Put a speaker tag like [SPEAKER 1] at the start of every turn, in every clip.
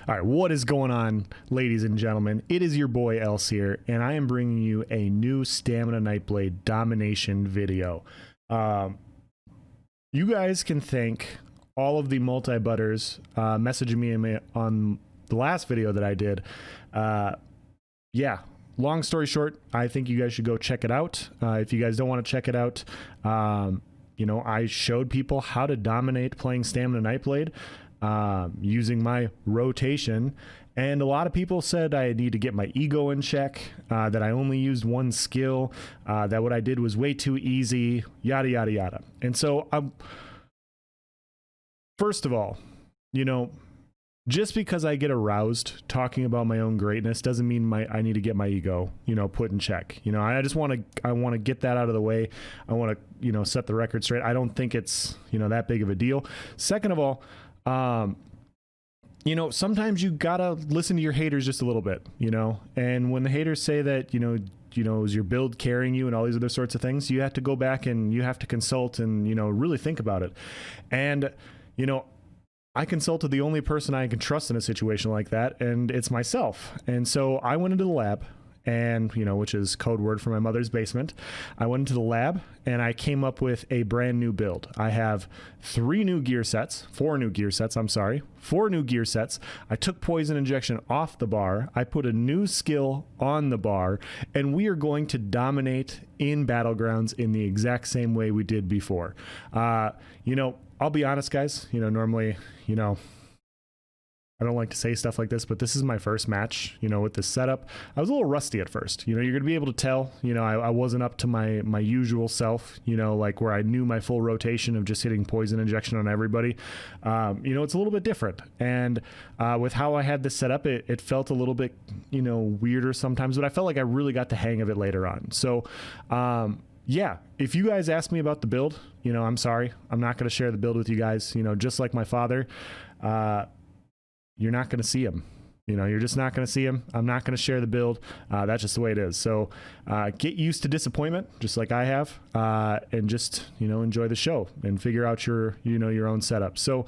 [SPEAKER 1] All right, what is going on, ladies and gentlemen? It is your boy Else here, and I am bringing you a new Stamina Nightblade domination video. You guys can thank all of the multi-butters messaging me on the last video that I did. Yeah, long story short, I think you guys should go check it out. If you guys don't want to check it out, you know, I showed people how to dominate playing Stamina Nightblade using my rotation, and a lot of people said I need to get my ego in check, that I only used one skill, that what I did was way too easy, yada yada yada. And so first of all, you know, just because I get aroused talking about my own greatness doesn't mean I need to get my ego, you know, put in check. You know, I want to get that out of the way. I want to, you know, set the record straight. I don't think it's, you know, that big of a deal. Second of all, you know, sometimes you gotta listen to your haters just a little bit, you know, and when the haters say that, you know, is your build carrying you and all these other sorts of things, you have to go back and you have to consult and, you know, really think about it. And, you know, I consulted the only person I can trust in a situation like that, and it's myself. And so I went into the lab, and, you know, which is code word for my mother's basement. I went into the lab and I came up with a brand new build. I have four new gear sets. I took poison injection off the bar. I put a new skill on the bar, and we are going to dominate in Battlegrounds in the exact same way we did before. You know, I'll be honest, guys, you know, normally, you know, I don't like to say stuff like this, but this is my first match, you know, with this setup. I was a little rusty at first. You know, you're going to be able to tell, you know, I wasn't up to my usual self, you know, like where I knew my full rotation of just hitting poison injection on everybody. You know, it's a little bit different. And with how I had this set up, it felt a little bit, you know, weirder sometimes, but I felt like I really got the hang of it later on. So, yeah, if you guys ask me about the build, you know, I'm sorry. I'm not going to share the build with you guys, you know, just like my father. You're not going to see him. You know, you're just not going to see him. I'm not going to share the build. That's just the way it is. So get used to disappointment, just like I have, and just, you know, enjoy the show and figure out your, you know, your own setup. So,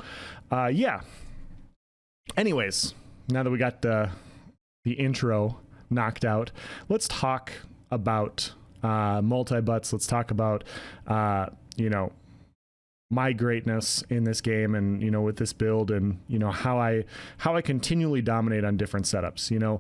[SPEAKER 1] yeah. Anyways, now that we got the intro knocked out, let's talk about multi-butts. Let's talk about, you know, my greatness in this game, and, you know, with this build, and, you know, how I continually dominate on different setups. You know,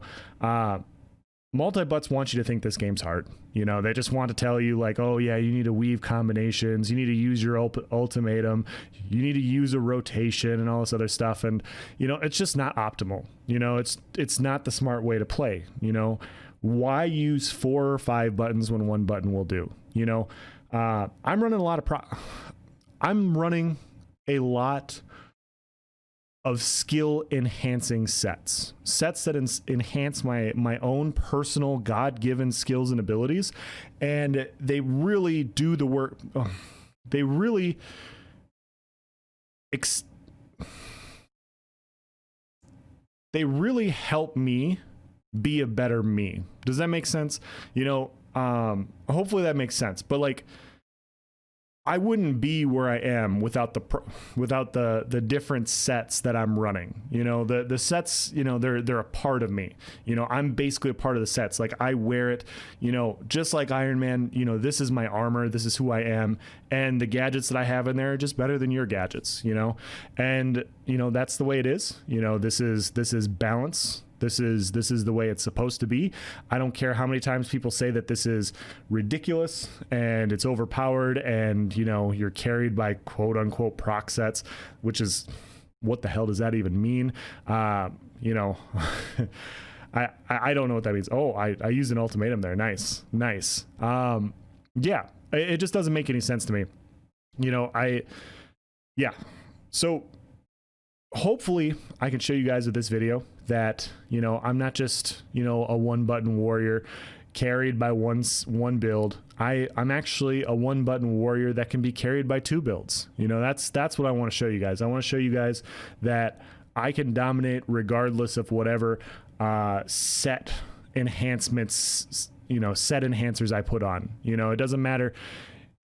[SPEAKER 1] multi-butts want you to think this game's hard. You know, they just want to tell you like, oh yeah, you need to weave combinations, you need to use your ultimatum, you need to use a rotation and all this other stuff. And, you know, it's just not optimal. You know, it's not the smart way to play. You know, why use 4 or 5 buttons when one button will do? You know, I'm running a lot of skill enhancing sets that enhance my own personal God-given skills and abilities, and they really do the work. They really help me be a better me. Does that make sense? You know, hopefully that makes sense. But like, I wouldn't be where I am without the different sets that I'm running. You know, the sets, you know, they're a part of me. You know, I'm basically a part of the sets. Like, I wear it, you know, just like Iron Man. You know, this is my armor, this is who I am, and the gadgets that I have in there are just better than your gadgets, you know. And, you know, that's the way it is. You know, this is balance. This is the way it's supposed to be. I don't care how many times people say that this is ridiculous and it's overpowered, and, you know, you're carried by quote unquote proc sets, which is, what the hell does that even mean? You know, I don't know what that means. Oh, I used an ultimatum there. Nice. Yeah, it just doesn't make any sense to me. You know, yeah. So hopefully I can show you guys with this video that, you know, I'm not just, you know, a one button warrior carried by one build. I'm actually a one button warrior that can be carried by 2 builds. You know, that's what I want to show you guys. I want to show you guys that I can dominate regardless of whatever set enhancements, you know, set enhancers I put on. You know, it doesn't matter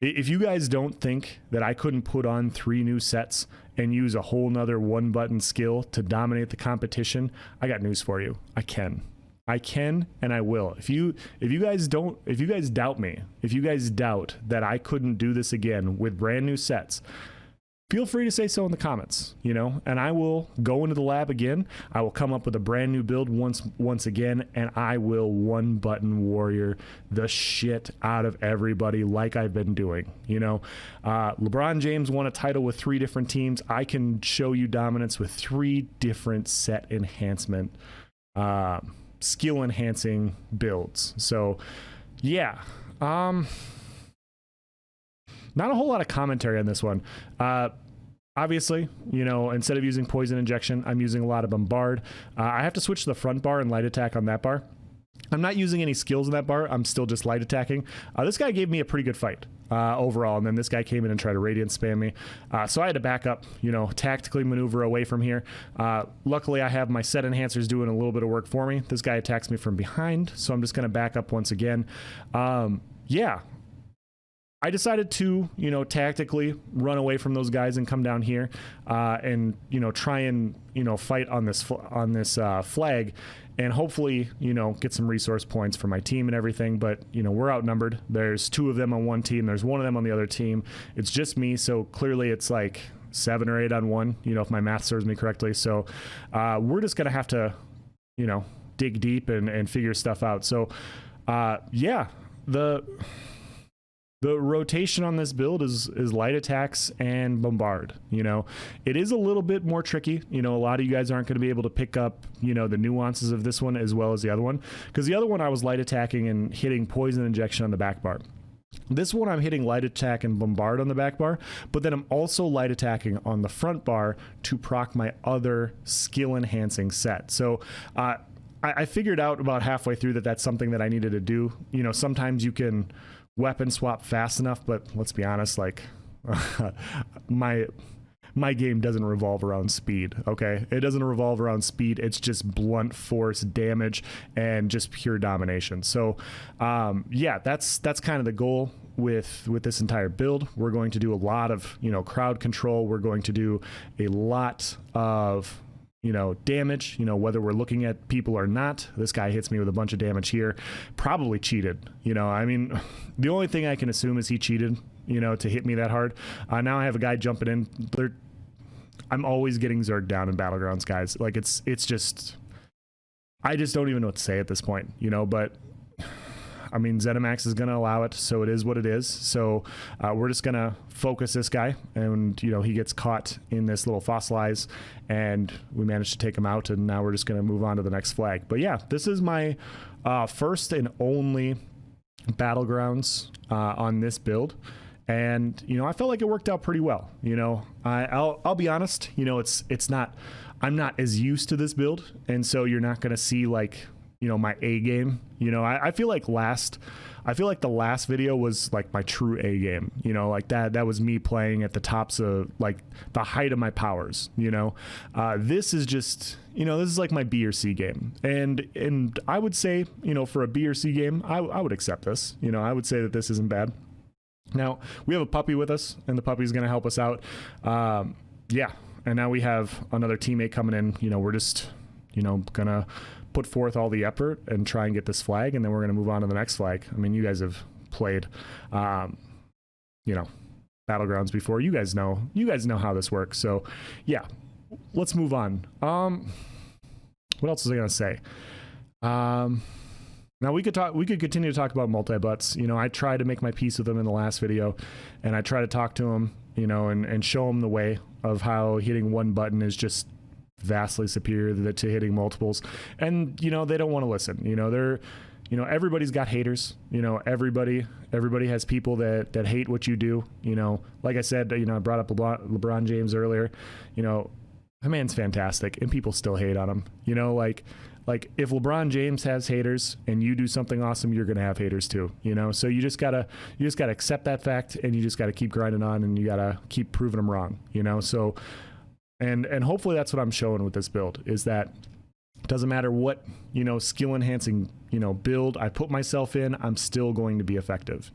[SPEAKER 1] If you guys don't think that I couldn't put on 3 new sets and use a whole nother 1-button skill to dominate the competition, I got news for you. I can and I will. If you guys doubt me, if you guys doubt that I couldn't do this again with brand new sets, feel free to say so in the comments, you know, and I will go into the lab again. I will come up with a brand new build once again, and I will 1-button warrior the shit out of everybody like I've been doing. You know, LeBron James won a title with 3 different teams. I can show you dominance with 3 different set enhancement, skill enhancing builds. So yeah, not a whole lot of commentary on this one. Obviously, you know, instead of using poison injection, I'm using a lot of bombard. I have to switch to the front bar and light attack on that bar. I'm not using any skills in that bar. I'm still just light attacking. This guy gave me a pretty good fight overall, and then this guy came in and tried to radiant spam me. So I had to back up, you know, tactically maneuver away from here. Luckily, I have my set enhancers doing a little bit of work for me. This guy attacks me from behind, so I'm just going to back up once again. Yeah. I decided to, you know, tactically run away from those guys and come down here and, you know, try and, you know, fight on this flag and hopefully, you know, get some resource points for my team and everything. But, you know, we're outnumbered. There's 2 of them on one team. There's 1 of them on the other team. It's just me. So clearly it's like 7 or 8 on 1, you know, if my math serves me correctly. So we're just going to have to, you know, dig deep and figure stuff out. So yeah, the rotation on this build is light attacks and bombard. You know, it is a little bit more tricky. You know, a lot of you guys aren't going to be able to pick up, you know, the nuances of this one as well as the other one, because the other one I was light attacking and hitting poison injection on the back bar. This one I'm hitting light attack and bombard on the back bar, but then I'm also light attacking on the front bar to proc my other skill enhancing set. So I figured out about halfway through that that's something that I needed to do. You know, sometimes you can weapon swap fast enough, but let's be honest, like my game doesn't revolve around speed. Okay, it doesn't revolve around speed. It's just blunt force damage and just pure domination. So yeah, that's kind of the goal with this entire build. We're going to do a lot of, you know, crowd control. We're going to do a lot of, you know, damage, you know, whether we're looking at people or not. This guy hits me with a bunch of damage here, probably cheated. You know, I mean, the only thing I can assume is he cheated, you know, to hit me that hard. Now I have a guy jumping in. I'm always getting zerged down in Battlegrounds, guys. Like it's just, I just don't even know what to say at this point, you know, but I mean, ZeniMax is going to allow it, so it is what it is. So we're just going to focus this guy, and, you know, he gets caught in this little fossilize, and we managed to take him out, and now we're just going to move on to the next flag. But yeah, this is my first and only Battlegrounds on this build. And, you know, I felt like it worked out pretty well. You know, I'll be honest, you know, it's not, I'm not as used to this build, and so you're not going to see, like, you know, my A game. You know, I feel like the last video was like my true A game, you know, like that was me playing at the tops of, like, the height of my powers, you know. This is just, you know, this is like my B or C game, and I would say, you know, for a B or C game, I would accept this. You know, I would say that this isn't bad. Now we have a puppy with us, and the puppy's going to help us out. Yeah, and now we have another teammate coming in. You know, we're just, you know, gonna put forth all the effort and try and get this flag, and then we're going to move on to the next flag. I mean, you guys have played, you know, Battlegrounds before. You guys know how this works. So yeah, let's move on. What else was I going to say? Now we could continue to talk about multi-butts. You know, I tried to make my peace with him in the last video, and I try to talk to him, you know, and show him the way of how hitting one button is just vastly superior to hitting multiples. And, you know, they don't want to listen. You know, you know, everybody's got haters. You know, everybody has people that hate what you do. You know, like I said, you know, I brought up LeBron James earlier. You know, that man's fantastic, and people still hate on him. You know, like if LeBron James has haters and you do something awesome, you're gonna have haters too. You know, so you just gotta accept that fact, and you just gotta keep grinding on, and you gotta keep proving them wrong. You know, so. And hopefully that's what I'm showing with this build, is that it doesn't matter what, you know, skill enhancing, you know, build I put myself in, I'm still going to be effective.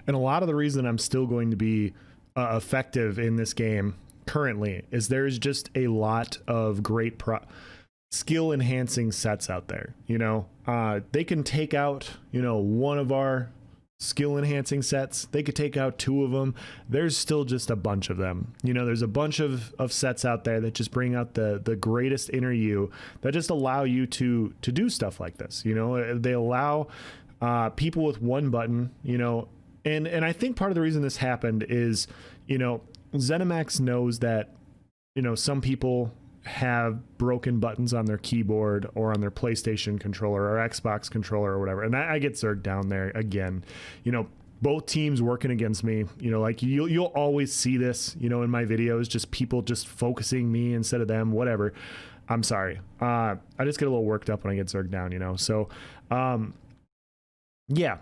[SPEAKER 1] And a lot of the reason I'm still going to be effective in this game currently is there's just a lot of great skill enhancing sets out there. You know, they can take out, you know, one of our skill enhancing sets. They could take out two of them. There's still just a bunch of them. You know, there's a bunch of sets out there that just bring out the greatest inner you, that just allow you to do stuff like this. You know, they allow people with one button, you know, and I think part of the reason this happened is, you know, ZeniMax knows that, you know, some people have broken buttons on their keyboard or on their PlayStation controller or Xbox controller or whatever. And I get zerged down there again. You know, both teams working against me, you know, like you'll always see this, you know, in my videos, just people just focusing me instead of them, whatever. I'm sorry. I just get a little worked up when I get zerged down, you know? So, yeah,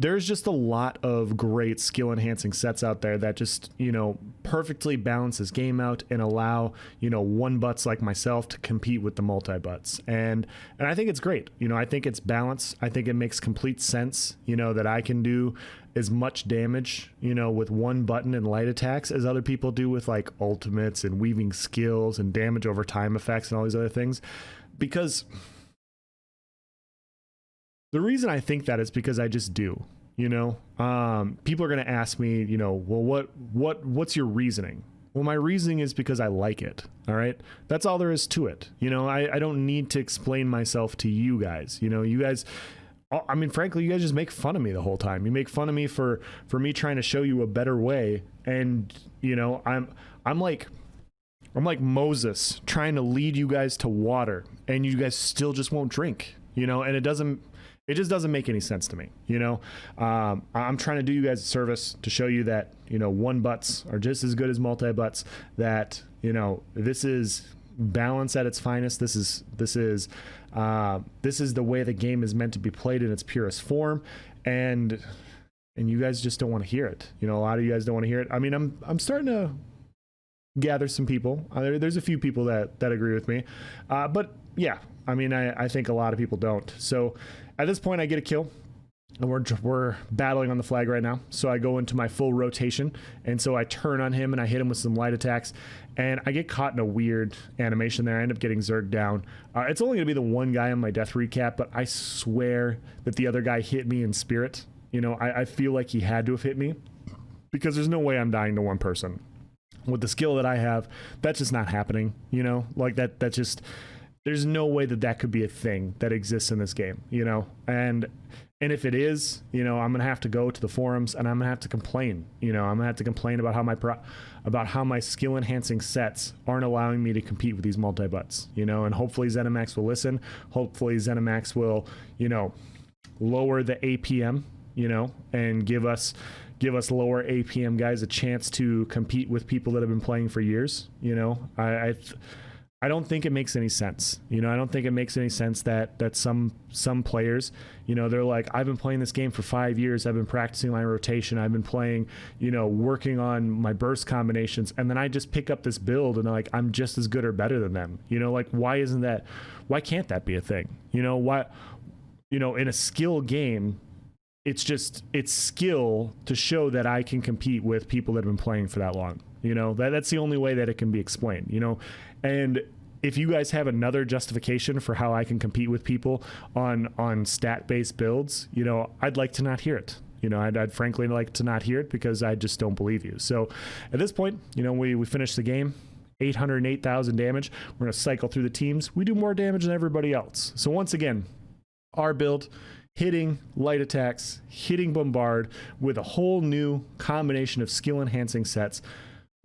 [SPEAKER 1] there's just a lot of great skill enhancing sets out there that just, you know, perfectly balance this game out and allow, you know, one butts like myself to compete with the multi butts. And I think it's great. You know, I think it's balanced. I think it makes complete sense, you know, that I can do as much damage, you know, with one button and light attacks as other people do with like ultimates and weaving skills and damage over time effects and all these other things. Because the reason I think that is because I just do, you know. People are going to ask me, you know, well, what's your reasoning? Well, my reasoning is because I like it. All right. That's all there is to it. You know, I don't need to explain myself to you guys. You know, you guys, I mean, frankly, you guys just make fun of me the whole time. You make fun of me for me trying to show you a better way. And, you know, I'm like Moses trying to lead you guys to water, and you guys still just won't drink, you know, and it just doesn't make any sense to me. You know, I'm trying to do you guys a service to show you that, you know, one butts are just as good as multi butts, that, you know, this is balance at its finest. This is the way the game is meant to be played in its purest form. And you guys just don't want to hear it. You know, a lot of you guys don't want to hear it. I mean, I'm starting to gather some people. There's a few people that agree with me. But yeah, I mean, I think a lot of people don't. So at this point I get a kill, and we're battling on the flag right now. So I go into my full rotation, and so I turn on him and I hit him with some light attacks, and I get caught in a weird animation there. I end up getting zerged down. It's only gonna be the one guy on my death recap, but I swear that the other guy hit me in spirit. You know, I feel like he had to have hit me, because there's no way I'm dying to one person. With the skill that I have, that's just not happening, you know? Like that just, there's no way that could be a thing that exists in this game, you know? And if it is, you know, I'm gonna have to go to the forums and I'm gonna have to complain. You know, I'm gonna have to complain about how my skill enhancing sets aren't allowing me to compete with these multi butts, you know. And hopefully ZeniMax will listen. Hopefully ZeniMax will, you know, lower the APM, you know, and give us lower APM guys a chance to compete with people that have been playing for years. You know, I don't think it makes any sense. You know, I don't think it makes any sense that some players, you know, they're like, I've been playing this game for 5 years. I've been practicing my rotation. I've been playing, you know, working on my burst combinations. And then I just pick up this build and they're like, I'm just as good or better than them. You know, like, why can't that be a thing? You know, why, you know, in a skill game, it's skill to show that I can compete with people that have been playing for that long. You know, that's the only way that it can be explained, you know. And if you guys have another justification for how I can compete with people on stat-based builds, you know, I'd like to not hear it. You know, I'd frankly like to not hear it, because I just don't believe you. So at this point, you know, we finished the game, 808,000 damage. We're going to cycle through the teams. We do more damage than everybody else. So once again, our build, hitting light attacks, hitting bombard with a whole new combination of skill enhancing sets.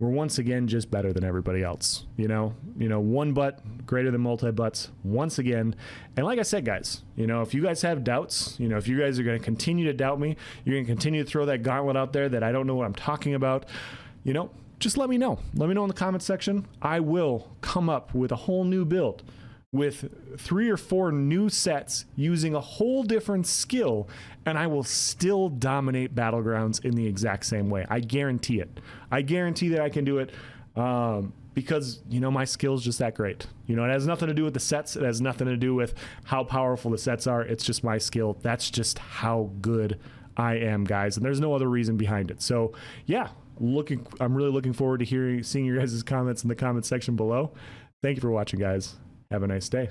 [SPEAKER 1] We're once again just better than everybody else. You know, one butt greater than multi butts once again. And like I said, guys, you know, if you guys have doubts, you know, if you guys are going to continue to doubt me, you're going to continue to throw that gauntlet out there that I don't know what I'm talking about, you know, just let me know. Let me know in the comment section. I will come up with a whole new build with 3 or 4 new sets using a whole different skill, and I will still dominate Battlegrounds in the exact same way. I guarantee it. I guarantee that I can do it, because, you know, my skill is just that great. You know, it has nothing to do with the sets. It has nothing to do with how powerful the sets are. It's just my skill. That's just how good I am, guys, and there's no other reason behind it. So yeah, I'm really looking forward to seeing your guys' comments in the comment section below. Thank you for watching, guys. Have a nice day.